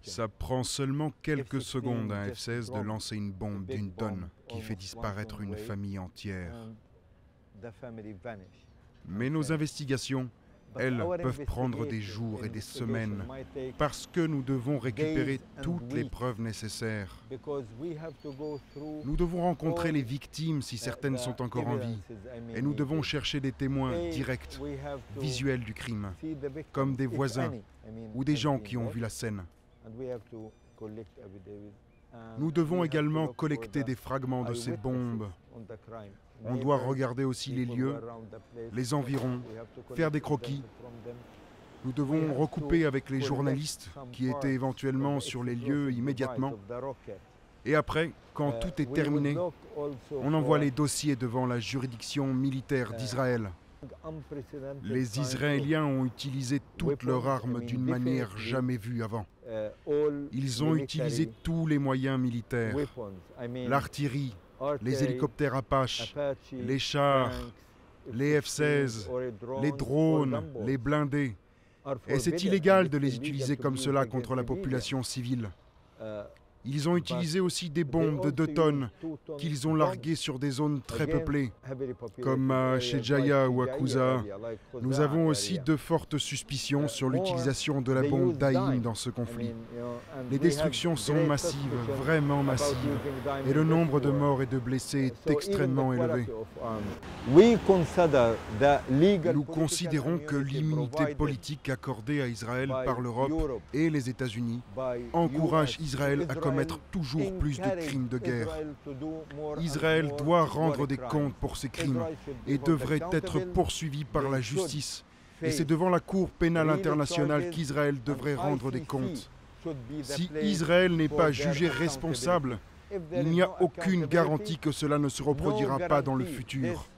Ça prend seulement quelques secondes à un F-16 de lancer une bombe d'une tonne qui fait disparaître une famille entière. Mais nos investigations, elles, peuvent prendre des jours et des semaines parce que nous devons récupérer toutes les preuves nécessaires. Nous devons rencontrer les victimes si certaines sont encore en vie et nous devons chercher des témoins directs, visuels du crime, comme des voisins ou des gens qui ont vu la scène. Nous devons également collecter des fragments de ces bombes. On doit regarder aussi les lieux, les environs, faire des croquis. Nous devons recouper avec les journalistes qui étaient éventuellement sur les lieux immédiatement. Et après, quand tout est terminé, on envoie les dossiers devant la juridiction militaire d'Israël. Les Israéliens ont utilisé toutes leurs armes d'une manière jamais vue avant. Ils ont utilisé tous les moyens militaires, l'artillerie, les hélicoptères Apache, les chars, les F-16, les drones, les blindés. Et c'est illégal de les utiliser comme cela contre la population civile. Ils ont utilisé aussi des bombes de 2 tonnes qu'ils ont larguées sur des zones très peuplées, comme à Shejaya ou à Quza. Nous avons aussi de fortes suspicions sur l'utilisation de la bombe Daim dans ce conflit. Les destructions sont massives, vraiment massives, et le nombre de morts et de blessés est extrêmement élevé. Nous considérons que l'immunité politique accordée à Israël par l'Europe et les États-Unis encourage Israël à commettre toujours plus de crimes de guerre. Israël doit rendre des comptes pour ces crimes et devrait être poursuivi par la justice. Et c'est devant la Cour pénale internationale qu'Israël devrait rendre des comptes. Si Israël n'est pas jugé responsable, il n'y a aucune garantie que cela ne se reproduira pas dans le futur.